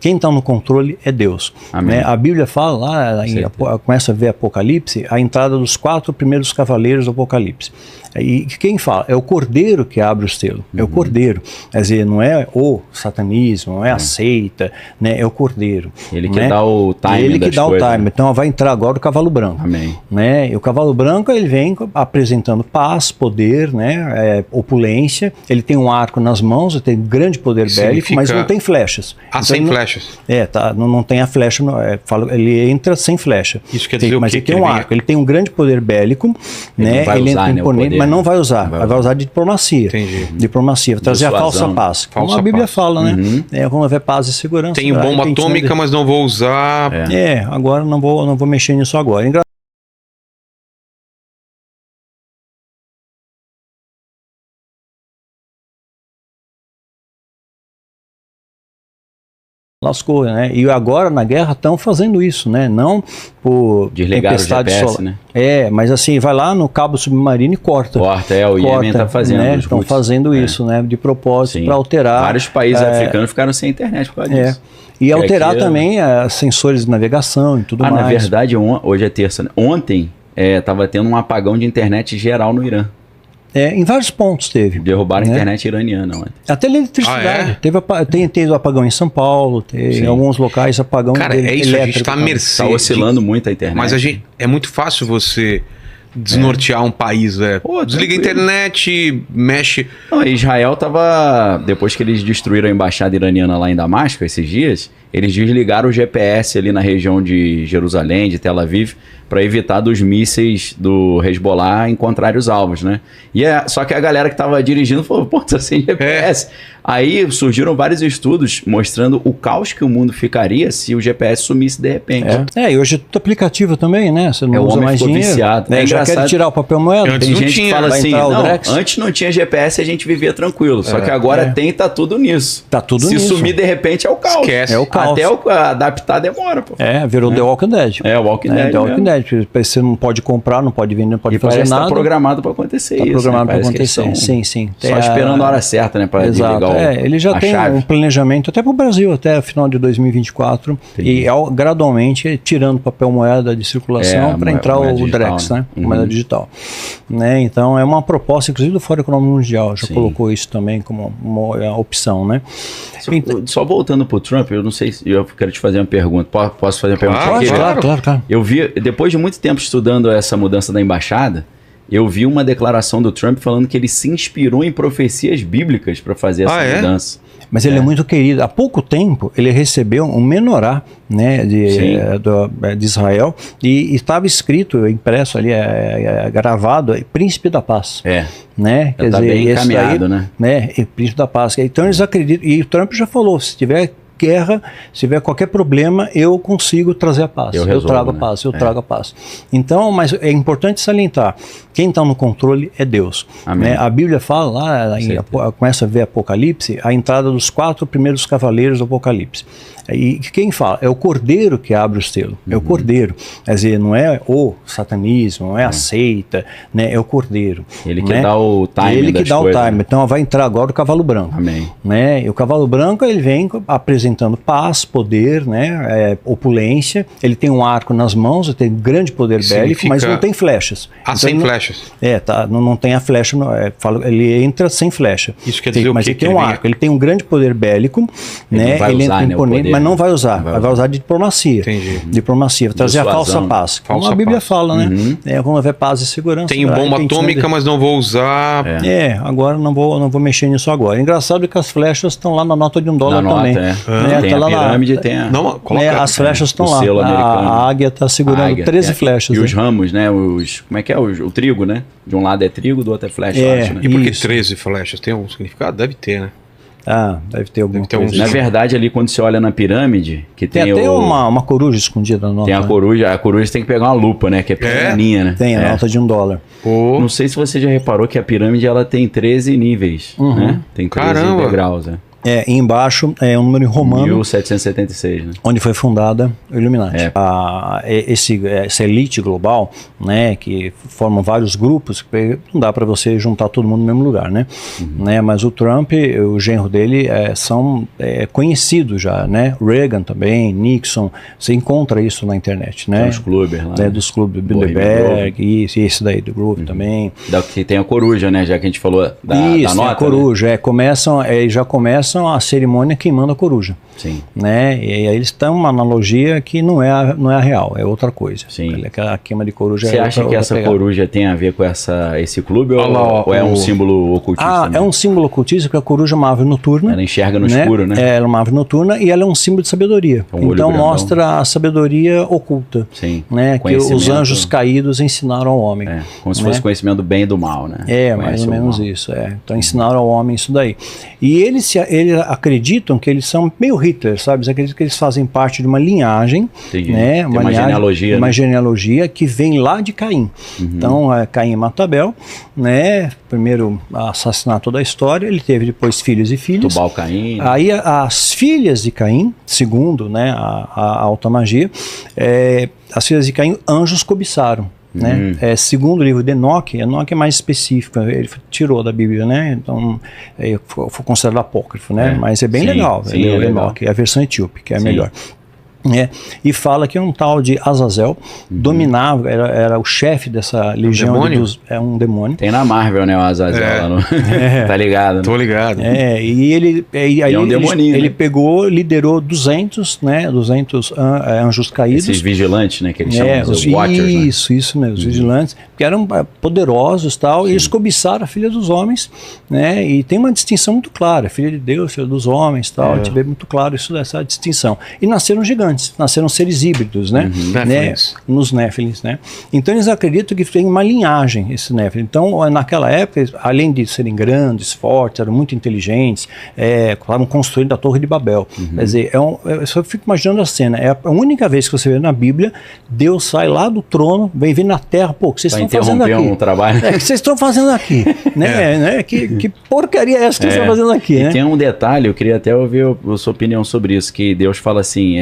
Quem está no controle é Deus. Né? A Bíblia fala lá, começa a ver Apocalipse, a entrada dos 4 primeiros cavaleiros do Apocalipse. E quem fala? É o Cordeiro que abre o selo. É o Cordeiro. Quer dizer, não é o satanismo, não é a seita, né? É o Cordeiro. Ele que dá o time. Ele que dá o time. Então vai entrar agora o cavalo branco. Amém. Né? E o cavalo branco ele vem apresentando paz, poder, né? Opulência. Ele tem um arco nas mãos, ele tem grande poder bélico, mas não tem flechas. Ah, então, sem flechas. Não tem a flecha. Ele entra sem flecha. Isso quer dizer mas o quê? ele tem um arco. Ele tem um grande poder bélico, né? Ele entra imponente, mas não vai usar. Vai usar de diplomacia. Entendi. Diplomacia, trazer a falsa paz. Como a Bíblia fala, né? Vamos haver paz e segurança. Tenho bomba atômica, mas não vou usar. Agora não vou mexer nisso agora. Lascou, né? E agora na guerra estão fazendo isso, né? Não por desligar o GPS, né? Mas assim, vai lá no cabo submarino e corta. O Iêmen está fazendo, né? Estão fazendo isso, né? De propósito, para alterar. Vários países africanos ficaram sem internet por causa disso. E alterar também sensores de navegação e tudo mais. Na verdade, hoje é terça, né? Ontem estava tendo um apagão de internet geral no Irã. Em vários pontos teve. Derrubaram a internet iraniana ontem. Até eletricidade. Teve apagão em São Paulo, em alguns locais apagão elétrico. Isso, a gente está à mercê. Está oscilando muito a internet. Mas é muito fácil você desnortear um país, velho. Desliga a internet, mexe. Não, Israel tava... Depois que eles destruíram a embaixada iraniana lá em Damasco, esses dias, eles desligaram o GPS ali na região de Jerusalém, de Tel Aviv, para evitar dos mísseis do Hezbollah encontrarem os alvos, né? Só que a galera que estava dirigindo falou, pô, tá sem GPS. Aí surgiram vários estudos mostrando o caos que o mundo ficaria se o GPS sumisse de repente. E hoje é tudo aplicativo também, né? Você não usa mais dinheiro. Viciado. Já quer tirar o papel moeda. Tem gente que fala assim, antes não tinha GPS e a gente vivia tranquilo. Só que agora tá tudo nisso. Tá tudo se nisso. Se sumir de repente é o caos. Esquece. É o caos. Até adaptar demora, pô. Virou The Walking Dead. O Walking Dead. The Walking Dead. Você não pode comprar, não pode vender, não pode fazer nada. Tá programado para acontecer isso. Tá programado para acontecer, sim. Só esperando a hora certa, né? Para desligar ele já tem um planejamento até para o Brasil, até o final de 2024. E gradualmente tirando papel moeda de circulação para entrar o Drex, né? Moeda digital. Né? Então é uma proposta, inclusive do Fórum Econômico Mundial, já colocou isso também como uma opção, né? Só voltando para o Trump, eu não sei se eu quero te fazer uma pergunta. Posso fazer uma pergunta? Claro. Eu vi, depois de muito tempo estudando essa mudança da embaixada, eu vi uma declaração do Trump falando que ele se inspirou em profecias bíblicas para fazer essa mudança. Mas ele é muito querido. Há pouco tempo ele recebeu um menorá, né, de Israel e estava escrito, impresso ali, gravado, Príncipe da Paz. Né? Quer dizer, bem encaminhado, né? Príncipe da Paz. Então eles acreditam, e o Trump já falou, se tiver guerra, se tiver qualquer problema, eu consigo trazer a paz. Eu trago a paz, eu trago a paz. Então, mas é importante salientar, quem está no controle é Deus. Né? A Bíblia fala lá, começa a ver Apocalipse, a entrada dos 4 primeiros cavaleiros do Apocalipse. E quem fala? É o Cordeiro que abre o selo. É o Cordeiro. Quer dizer, não é o satanismo, não é a seita, né? É o Cordeiro. Ele que dá o time. Ele que dá o time. Então vai entrar agora o cavalo branco. Amém. Né? E o cavalo branco ele vem apresentando paz, poder, né? Opulência. Ele tem um arco nas mãos, ele tem grande poder bélico, mas não tem flechas. Ah, então, sem flechas. Não tem a flecha. Ele entra sem flecha. Isso quer dizer o quê? Mas ele tem um arco. Ele tem um grande poder bélico, né? Ele entra imponente, mas não vai usar. Vai usar de diplomacia. Entendi. Diplomacia, trazer a falsa paz. Como a Bíblia fala, né? Vamos haver paz e segurança. Tenho bomba atômica, mas não vou usar. Agora não vou mexer nisso agora. Engraçado que as flechas estão lá na nota de $1 também. Tem a pirâmide, tem a... as flechas estão lá. A águia está segurando 13 flechas. E os ramos, né? Como é que é? O trigo, né? De um lado é trigo, do outro é flecha. Acho, né? E por que 13 flechas? Tem algum significado? Deve ter, né? Deve ter alguma coisa. Na verdade, ali quando você olha na pirâmide, que tem até uma coruja escondida na nota. Tem a coruja tem que pegar uma lupa, né? Que é pequenininha, né? Tem a nota de $1. Não sei se você já reparou que a pirâmide ela tem 13 níveis, né? Tem 13 degraus, E embaixo é um número em romano. 1776, né? Onde foi fundada o Illuminati. Essa elite global, né, que formam vários grupos, não dá para você juntar todo mundo no mesmo lugar, né? Mas o Trump, o genro dele, são conhecidos já, né? Reagan também, Nixon, você encontra isso na internet, né? Dos clubes lá. Dos clubes, Bilderberg, esse daí do Groove também. Que tem a coruja, né? Já que a gente falou da nota. A coruja, né? Já começam a cerimônia queimando a coruja. Sim. Né? E aí eles têm uma analogia que não é a real, é outra coisa. Sim. A queima de coruja. Você acha que essa coruja tem a ver com esse clube ou é um símbolo ocultista? É um símbolo ocultista, porque a coruja é uma ave noturna. Ela enxerga no escuro, né? Ela é uma ave noturna e ela é um símbolo de sabedoria. Então mostra a sabedoria oculta. Sim. Né? Que os anjos caídos ensinaram ao homem. Como se fosse conhecimento do bem e do mal, né? Mais ou menos isso. Então ensinaram ao homem isso daí. E eles acreditam que eles são meio Hitler, sabe? Eles acreditam que eles fazem parte de uma linhagem, né? Uma genealogia. Uma genealogia que vem lá de Caim. Então, Caim mata Abel, né? Primeiro assassinato da história, ele teve depois filhos e filhas. Tubal Caim. Aí as filhas de Caim, segundo, né, a alta magia, as filhas de Caim, anjos cobiçaram. Né? Segundo o livro de Enoque é mais específico, ele tirou da Bíblia, né? Então foi considerado apócrifo, né? Mas é bem legal, Enoque, a versão etíope, que é a melhor. E fala que um tal de Azazel dominava, era o chefe dessa legião. Um demônio. Tem na Marvel, né, o Azazel lá no... Tá ligado? Né? Tô ligado. E ele é um demoninho, ele né? liderou 200 anjos caídos. Esses vigilantes, né, que eles chamam os Watchers. Isso mesmo, os vigilantes, que eram poderosos e tal, e eles cobiçaram a filha dos homens, né, e tem uma distinção muito clara, filha de Deus, filha dos homens, tal, a gente vê muito claro essa distinção. E nasceram gigantes. Nasceram seres híbridos, né? Nos Néfilins, né? Então eles acreditam que tem uma linhagem, esses Néfilins. Então, naquela época, além de serem grandes, fortes, eram muito inteligentes, estavam construindo a Torre de Babel. Quer dizer, eu só fico imaginando a cena. É a única vez que você vê na Bíblia, Deus sai lá do trono, vem vir na terra, pô, o que vocês estão fazendo aqui? Um trabalho. O que vocês estão fazendo aqui? né? Que porcaria é essa que vocês estão fazendo aqui? E tem um detalhe, eu queria até ouvir a sua opinião sobre isso, que Deus fala assim,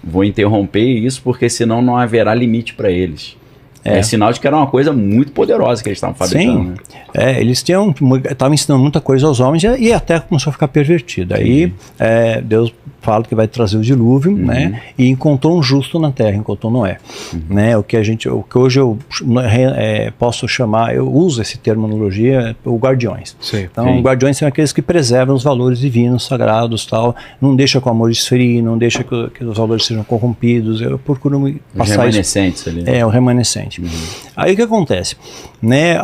vou interromper isso porque senão não haverá limite para eles. É sinal de que era uma coisa muito poderosa que eles estavam fabricando. Sim. Né? Eles estavam ensinando muita coisa aos homens e até começou a ficar pervertida. Aí Deus fala que vai trazer o dilúvio, né? E encontrou um justo na terra, encontrou Noé. Né? O que hoje eu posso chamar, eu uso esse terminologia, o guardiões. Então, guardiões são aqueles que preservam os valores divinos, sagrados, tal, não deixa que o amor esfrie, não deixa que os valores sejam corrompidos. Eu procuro passar os remanescentes isso. Ali. O remanescente. Aí o que acontece? Né?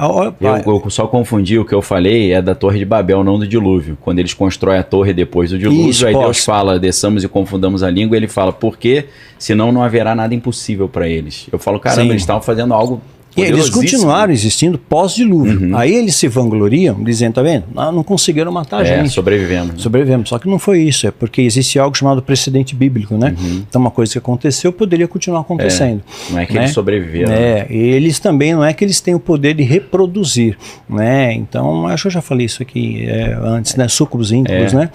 Eu só confundi o que eu falei, é da Torre de Babel, não do dilúvio. Quando eles constroem a torre depois do dilúvio, aí Deus fala, desçamos e confundamos a língua, ele fala, por quê? Senão não haverá nada impossível para eles. Eu falo, caramba, eles estavam fazendo algo... E eles continuaram existindo pós-dilúvio. Aí eles se vangloriam, dizendo, tá vendo? Não conseguiram matar a gente. Sobrevivemos. Sobrevivemos. Só que não foi isso, é porque existe algo chamado precedente bíblico, né? Então uma coisa que aconteceu poderia continuar acontecendo. Não é que eles sobreviveram. E eles também, não é que eles têm o poder de reproduzir, né? Então, acho que eu já falei isso aqui antes, né? Súcubos íntegros, né?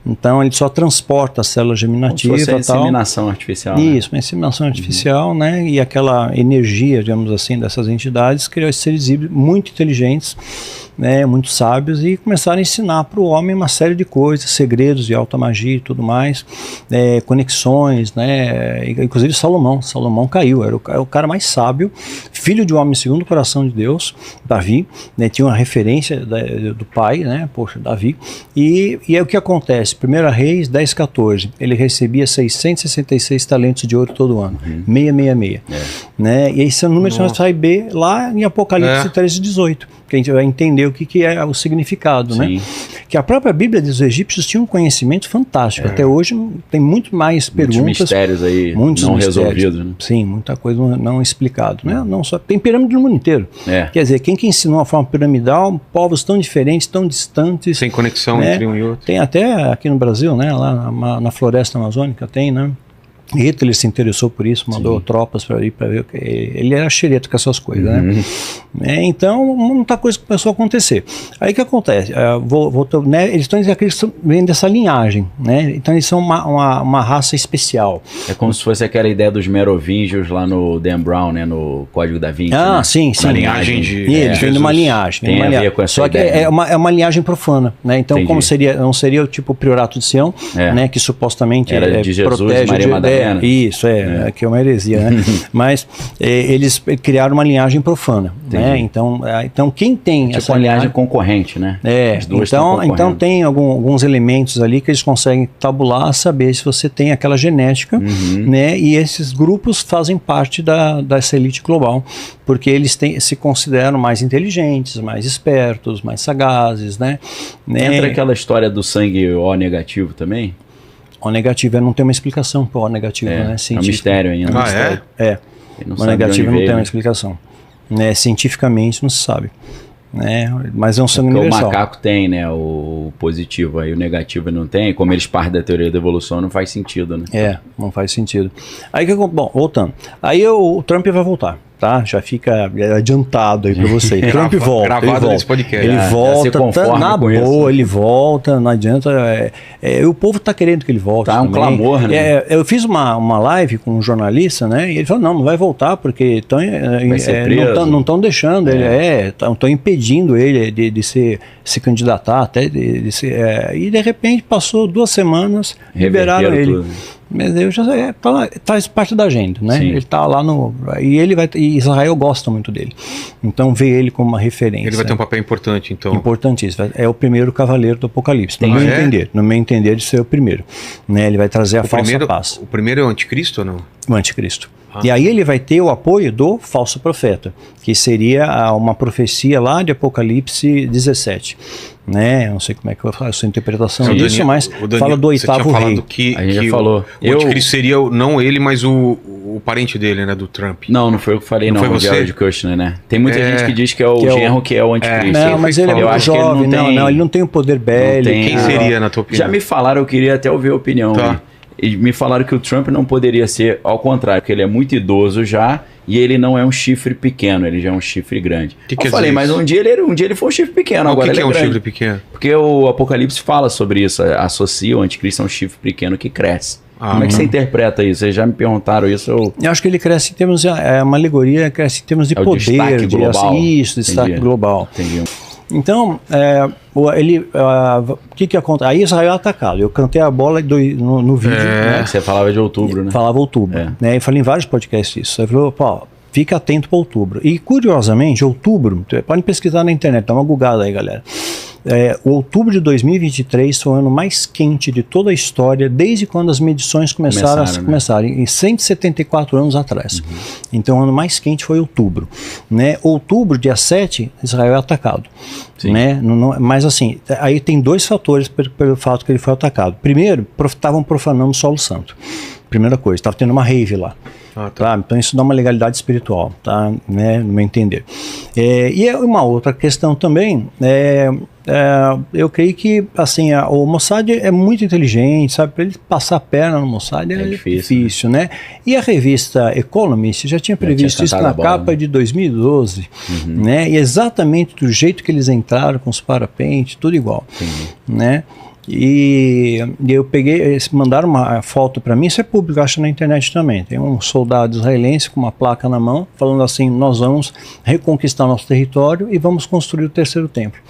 Então ele só transporta a célula germinativa e tal. Inseminação artificial. Isso, uma inseminação artificial, né? E aquela energia, digamos assim, dessas entidades criou esses seres híbridos muito inteligentes, né, muito sábios, e começaram a ensinar para o homem uma série de coisas, segredos de alta magia e tudo mais, conexões, né, inclusive Salomão caiu, era o cara mais sábio, filho de um homem segundo o coração de Deus, Davi, né, tinha uma referência do pai, né, Davi, e é o que acontece, 1 Reis 10:14, ele recebia 666 talentos de ouro todo ano, 666, né, e esse é o número que nós vai ver lá em Apocalipse 13:18, que a gente vai entender o que é o significado, né? Que a própria Bíblia diz, os egípcios tinham um conhecimento fantástico. Até hoje tem muito mais perguntas. Muitos mistérios aí não resolvidos. Né? Sim, muita coisa não explicado. Né? Não só, tem pirâmide no mundo inteiro. Quer dizer, quem que ensinou a forma piramidal, povos tão diferentes, tão distantes. Sem conexão entre um e outro. Tem até aqui no Brasil, né? Lá na floresta amazônica tem, né? Hitler se interessou por isso, mandou tropas para ir para ver. Ele era xereta com essas coisas, né? Então, muita coisa começou a acontecer. Aí o que acontece? Né, eles vêm dessa linhagem, né? Então eles são uma raça especial. É como se fosse aquela ideia dos merovingios lá no Dan Brown, né? No Código da Vinci. Ah, né? Sim. Uma linhagem de... Eles vêm de uma linhagem. Tem a ver com essa Só ideia. que é uma linhagem profana, né? Então, como não seria o tipo o Priorato de Sião, né? Que supostamente era de Jesus, protege Maria Madalena. Isso, que é uma heresia, né? Mas eles criaram uma linhagem profana, né? Então quem tem tipo essa uma linhagem concorrente, né? Então tem alguns elementos ali que eles conseguem tabular, saber se você tem aquela genética, né? E esses grupos fazem parte dessa elite global, porque eles se consideram mais inteligentes, mais espertos, mais sagazes, né? Entra aquela história do sangue O negativo também? O negativo não tem uma explicação para o negativo, né? É um mistério ainda. O negativo não tem uma explicação. Né? Cientificamente não se sabe. Né? Mas é um sangue universal. O macaco tem, né? O positivo, aí o negativo não tem. Como eles partem da teoria da evolução, não faz sentido, né? Não faz sentido. Aí bom, voltando. Aí o Trump vai voltar. Tá? Já fica adiantado aí para você. Trump volta. Gravado nesse podcast. Ele volta, na boa, ele volta, não adianta. O povo tá querendo que ele volte. Tá um clamor, né? Eu fiz uma live com um jornalista, né? E ele falou: não vai voltar, porque não estão deixando ele, estão impedindo ele de se candidatar, até e de repente passou 2 semanas, liberaram ele. Tudo. Mas eu já faz parte da agenda, né? Sim. Ele tá lá e Israel gosta muito dele. Então vê ele como uma referência. Ele vai ter um papel importante, então. Importantíssimo. É o primeiro cavaleiro do Apocalipse. No meu entender, de ser o primeiro. Né? Ele vai trazer a falsa paz. O primeiro é o anticristo ou não? O anticristo. E aí ele vai ter o apoio do falso profeta, que seria uma profecia lá de Apocalipse 17. Né? Eu não sei como é que eu faço a sua interpretação disso, mas fala do 8º rei. A gente já falou. O anticristo seria não ele, mas o parente dele, né? Do Trump. Não foi eu que falei, não. Foi o Jared Kushner, né? Tem muita gente que diz que é o genro que é o anticristo. Não, mas ele é muito jovem. Ele não tem o poder bélico. Quem seria, na tua opinião? Já me falaram, eu queria até ouvir a opinião. Tá. E me falaram que o Trump não poderia ser ao contrário, porque ele é muito idoso já e ele não é um chifre pequeno, ele já é um chifre grande. Eu falei, mas um dia ele foi um chifre pequeno, agora ele é um grande. Chifre pequeno? Porque o Apocalipse fala sobre isso, associa o anticristo a um chifre pequeno que cresce. Como é que você interpreta isso? Vocês já me perguntaram isso. Eu acho que ele cresce em termos uma alegoria, cresce em termos de poder, destaque global. Destaque global. Entendi. Então, o que acontece? Aí Israel é atacado. Eu cantei a bola no vídeo. Né? Você falava de outubro, né? Falava outubro. Né? Eu falei em vários podcasts isso. Ele falou, fica atento para outubro. E curiosamente, outubro, podem pesquisar na internet, dá uma googada aí, galera. O outubro de 2023 foi o ano mais quente de toda a história, desde quando as medições começaram, em 174 anos atrás. Então o ano mais quente foi outubro. Né? Outubro, dia 7, Israel é atacado. Né? Mas assim, aí tem 2 fatores pelo fato que ele foi atacado. Primeiro, estavam profanando o solo santo. Primeira coisa, estava tendo uma rave lá. Tá? Então isso dá uma legalidade espiritual, tá? Né? No meu entender. E uma outra questão também, eu creio que assim, o Mossad é muito inteligente, sabe? Para ele passar a perna no Mossad é difícil, né? E a revista Economist já tinha previsto isso na capa de 2012, né? E exatamente do jeito que eles entraram, com os parapentes, tudo igual, né? E eu peguei, eles mandaram uma foto para mim, isso é público, acho na internet também. Tem um soldado israelense com uma placa na mão, falando assim: nós vamos reconquistar nosso território e vamos construir o 3º templo.